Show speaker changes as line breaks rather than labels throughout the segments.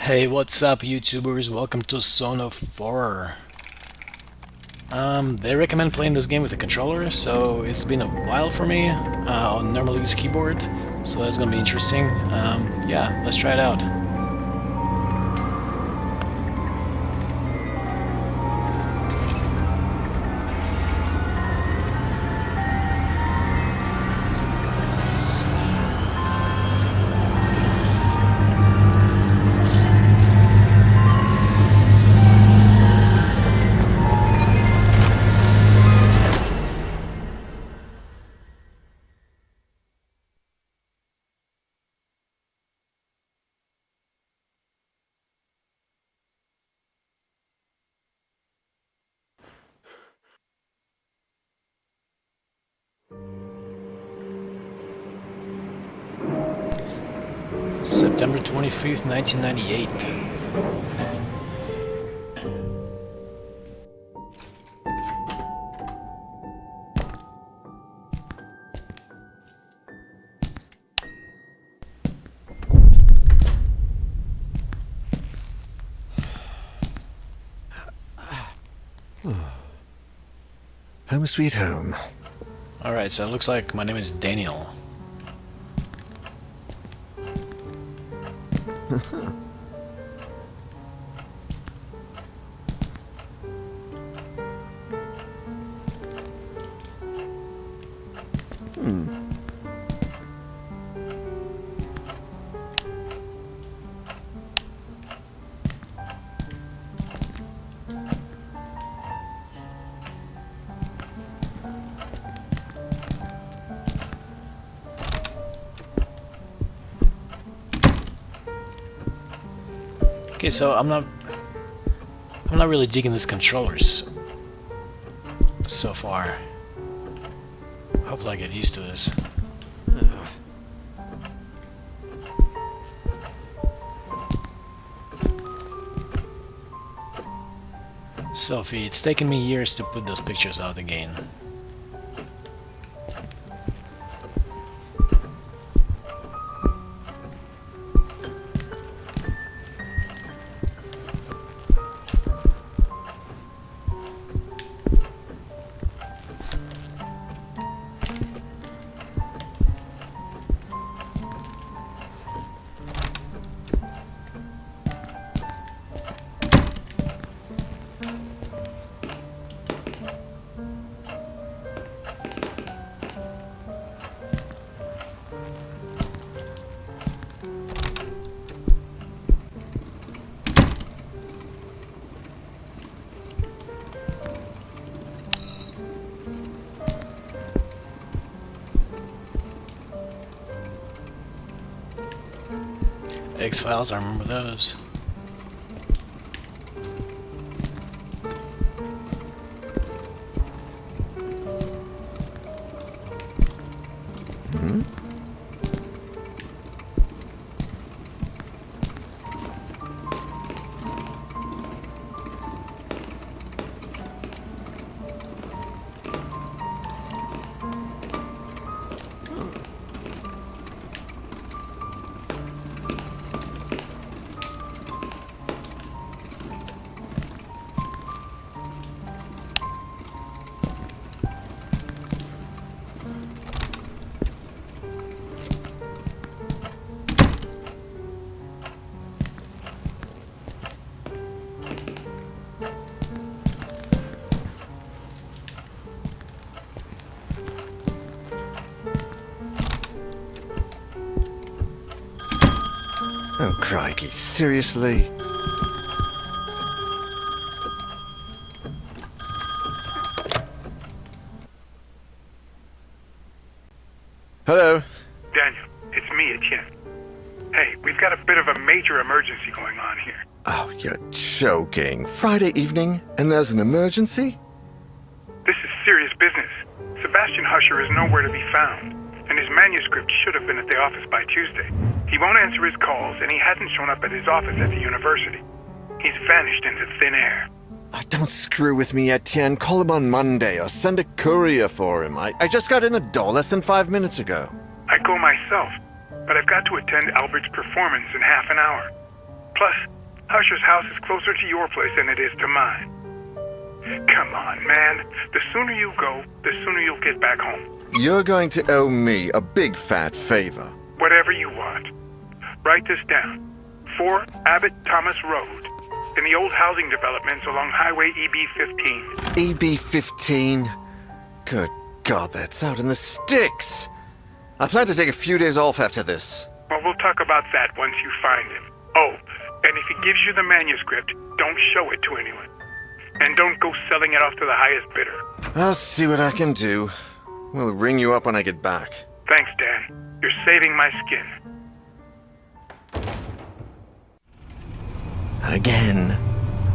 Hey, what's up, YouTubers? Welcome to Son of 4. They recommend playing this game with a controller, so it's been a while for me on normal use keyboard, so that's gonna be interesting. Yeah, let's try it out. September 25th, 1998.
Home sweet home.
Alright, so it looks like my name is Daniel. Okay, so I'm not really digging these controllers so far. Hopefully I get used to this. Sophie, it's taken me years to put those pictures out again. X-Files, I remember those.
Oh, crikey, seriously? Hello?
Daniel, it's me, Etienne. Hey, we've got a bit of a major emergency going on here.
Oh, you're joking. Friday evening, and there's an emergency?
This is serious business. Sebastian Husher is nowhere to be found, and his manuscript should have been at the office by Tuesday. He won't answer his calls, and he hasn't shown up at his office at the university. He's vanished into thin air.
Oh, don't screw with me, Etienne. Call him on Monday, or send a courier for him. I just got in the door less than 5 minutes ago.
I go myself, but I've got to attend Albert's performance in half an hour. Plus, Husher's house is closer to your place than it is to mine. Come on, man. The sooner you go, the sooner you'll get back home.
You're going to owe me a big fat favor.
Whatever you want. Write this down. 4 Abbott Thomas Road, in the old housing developments along Highway EB-15.
EB-15? Good God, that's out in the sticks. I plan to take a few days off after this.
Well, we'll talk about that once you find him. Oh, and if he gives you the manuscript, don't show it to anyone. And don't go selling it off to the highest bidder.
I'll see what I can do. We'll ring you up when I get back.
Thanks, Dan. You're saving my skin.
Again.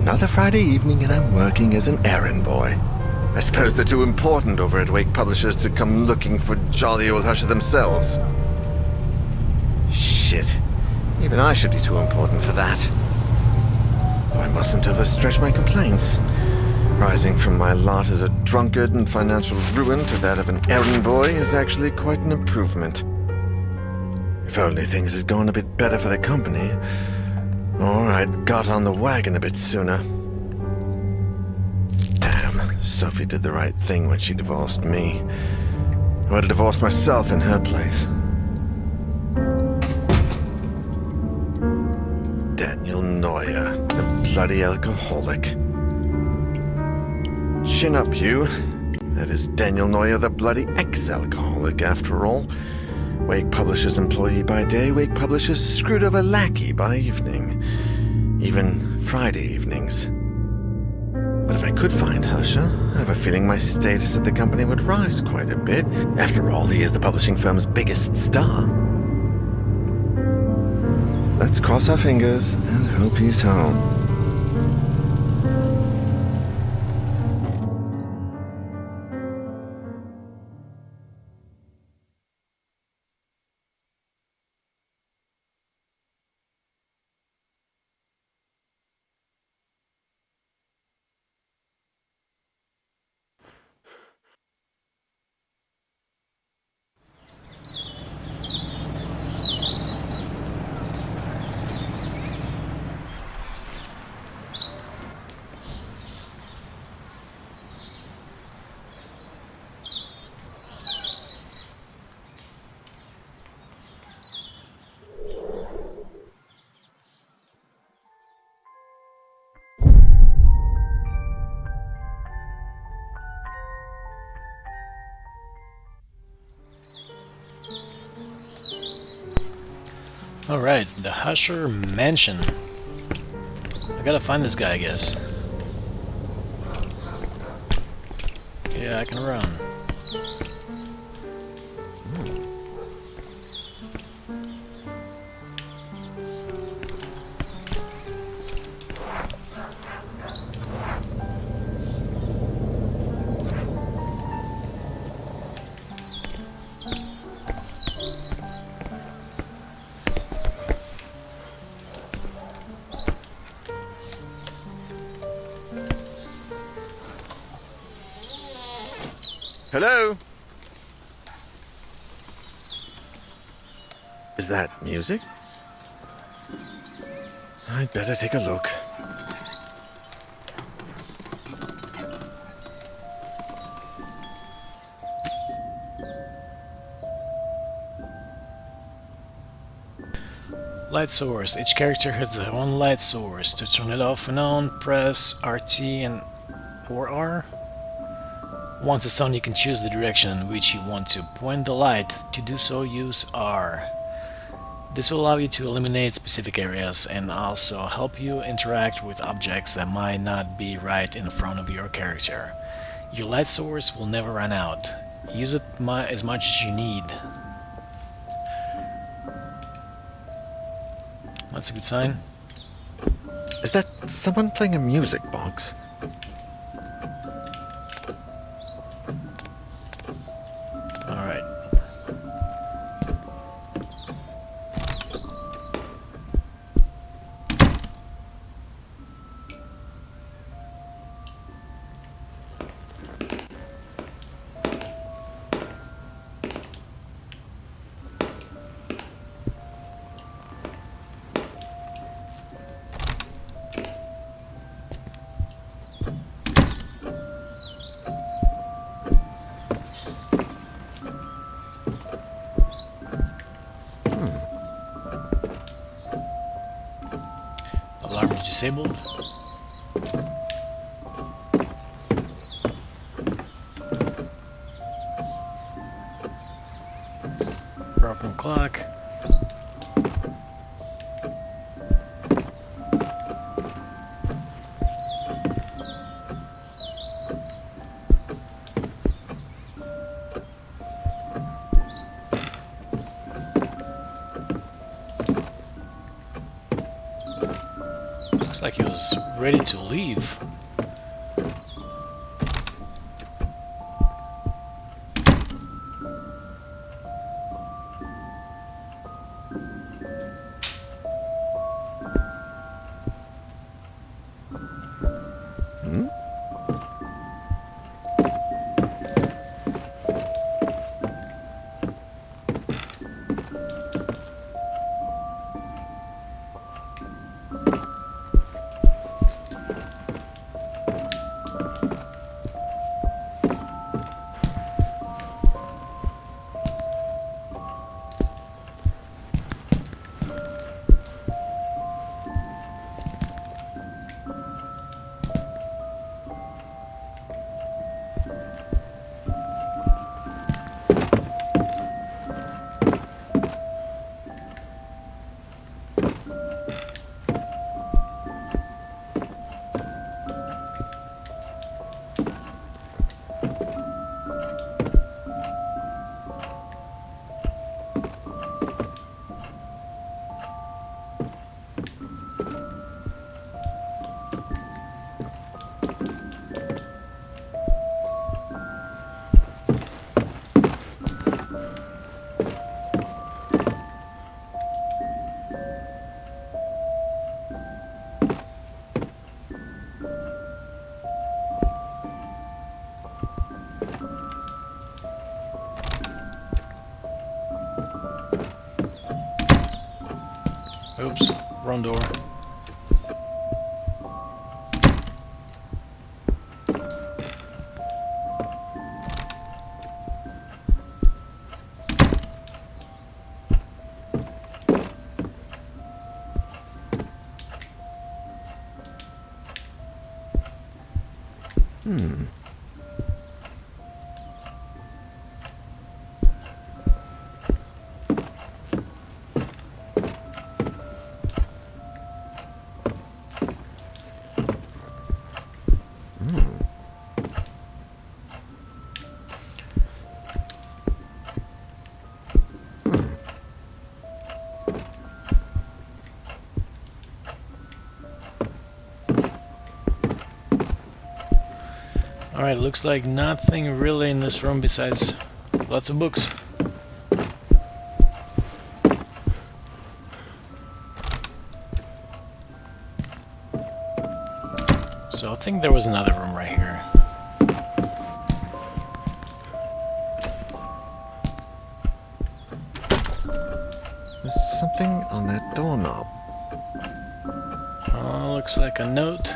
Another Friday evening and I'm working as an errand boy. I suppose they're too important over at Wake Publishers to come looking for jolly old Husher themselves. Shit. Even I should be too important for that. Though I mustn't overstretch my complaints. Rising from my lot as a drunkard and financial ruin to that of an errand boy is actually quite an improvement. If only things had gone a bit better for the company, or I'd got on the wagon a bit sooner. Damn, Sophie did the right thing when she divorced me. I would have divorced myself in her place. Daniel Neuer, the bloody alcoholic. Chin up, you. That is Daniel Neuer, the bloody ex-alcoholic, after all. Wake Publishers employee by day, Wake Publishers screwed over lackey by evening. Even Friday evenings. But if I could find Husher, I have a feeling my status at the company would rise quite a bit. After all, he is the publishing firm's biggest star. Let's cross our fingers and hope he's home.
Alright, the Husher Mansion. I gotta find this guy, I guess. Yeah, I can run.
Hello? Is that music? I'd better take a look.
Light source. Each character has their own light source. To turn it off and on, press RT and or R. Once it's on, you can choose the direction in which you want to point the light. To do so, use R. This will allow you to illuminate specific areas and also help you interact with objects that might not be right in front of your character. Your light source will never run out. Use it as much as you need. That's a good sign.
Is that someone playing a music box?
Alright. Alarm is disabled. Broken clock. Looks like he was ready to leave. Oops, wrong door. Alright, looks like nothing really in this room besides lots of books. So I think there was another room right here.
There's something on that doorknob.
Oh, looks like a note.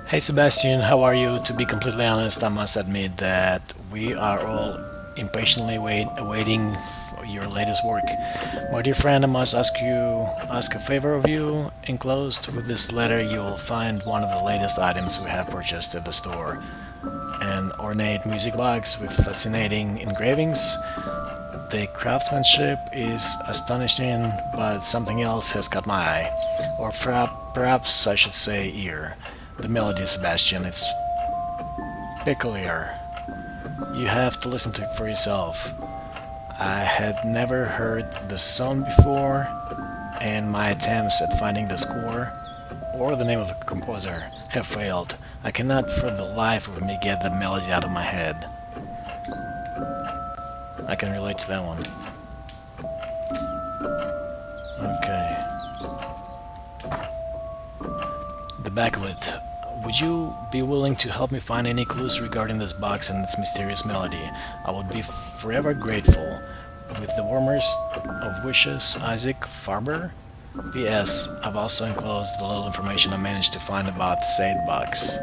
Hey Sebastian, how are you? To be completely honest, I must admit that we are all impatiently awaiting your latest work. My dear friend, I must ask a favor of you. Enclosed with this letter, you will find one of the latest items we have purchased at the store. An ornate music box with fascinating engravings. The craftsmanship is astonishing, but something else has caught my eye. Or perhaps I should say ear. The melody, Sebastian, it's peculiar. You have to listen to it for yourself. I had never heard the song before, and my attempts at finding the score or the name of the composer have failed. I cannot for the life of me get the melody out of my head. I can relate to that one. Okay. back of it. Would you be willing to help me find any clues regarding this box and its mysterious melody? I would be forever grateful. With the warmest of wishes, Isaac Farber. P.S. I've also enclosed the little information I managed to find about the said box.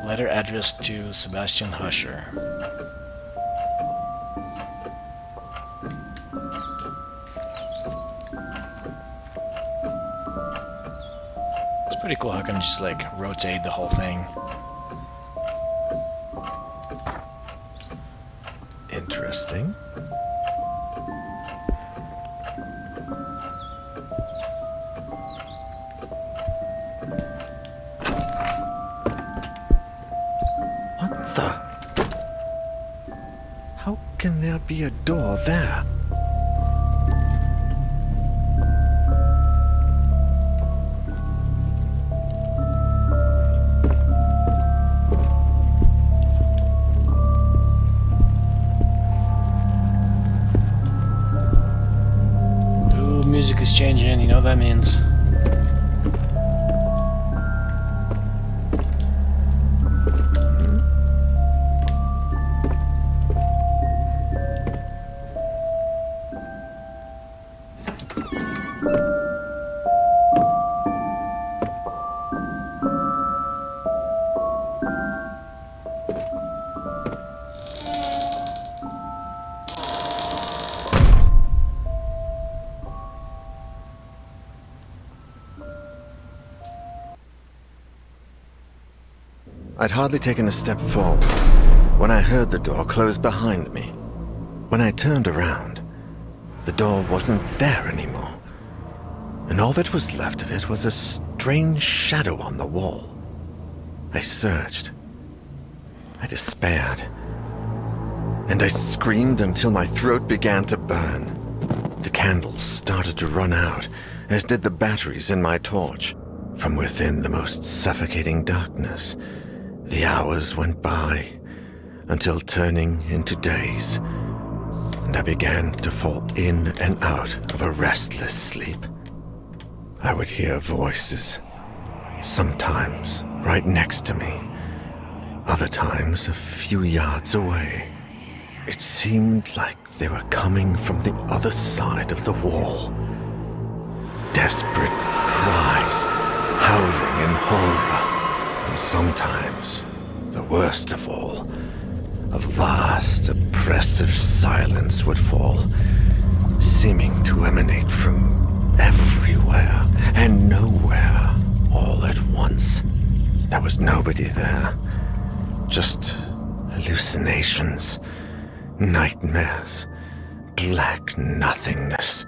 Letter addressed to Sebastian Husher. It's pretty cool how I can just like rotate the whole thing.
Interesting. What the? How can there be a door there?
Ooh, music is changing, you know what that means.
I'd hardly taken a step forward when I heard the door close behind me. When I turned around, the door wasn't there anymore, and all that was left of it was a strange shadow on the wall. I searched. I despaired. And I screamed until my throat began to burn. The candles started to run out, as did the batteries in my torch. From within the most suffocating darkness, the hours went by, until turning into days, and I began to fall in and out of a restless sleep. I would hear voices, sometimes right next to me, other times a few yards away. It seemed like they were coming from the other side of the wall. Desperate cries, howling in horror. And sometimes, the worst of all, a vast, oppressive silence would fall, seeming to emanate from everywhere and nowhere all at once. There was nobody there, just hallucinations, nightmares, black nothingness,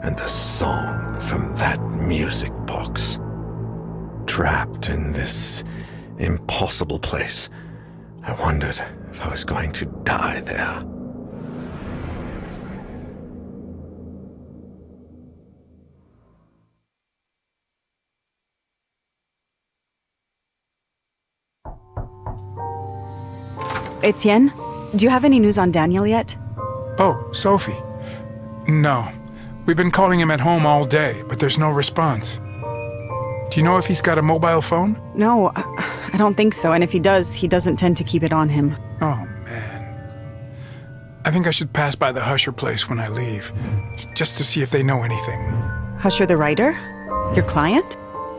and the song from that music box. Trapped in this impossible place, I wondered if I was going to die there.
Etienne, do you have any news on Daniel yet?
Oh, Sophie. No. We've been calling him at home all day, but there's no response. Do you know if he's got a mobile phone?
No, I don't think so, and if he does, he doesn't tend to keep it on him.
Oh, man. I think I should pass by the Husher place when I leave, just to see if they know anything.
Husher the writer? Your client?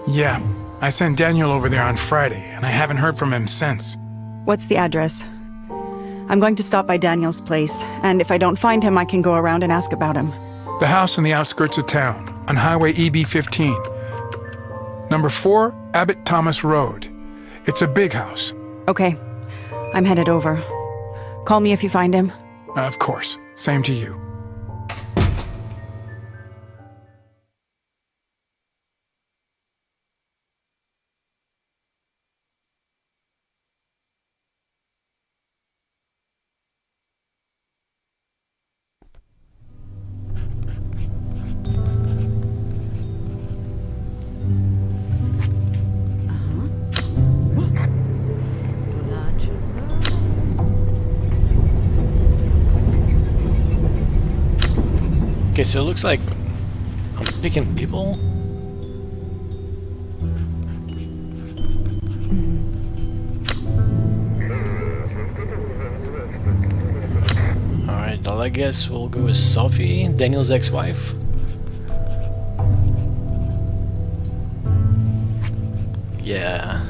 Yeah, I sent Daniel over there on Friday, and I haven't heard from him since.
What's the address? I'm going to stop by Daniel's place, and if I don't find him, I can go around and ask about him.
The house on the outskirts of town, on Highway EB-15. Number 4, Abbott Thomas Road. It's a big house.
Okay, I'm headed over. Call me if you find him.
Of course. Same to you.
Okay, so it looks like I'm picking people. Well, I guess we'll go with Sophie, Daniel's ex-wife. Yeah.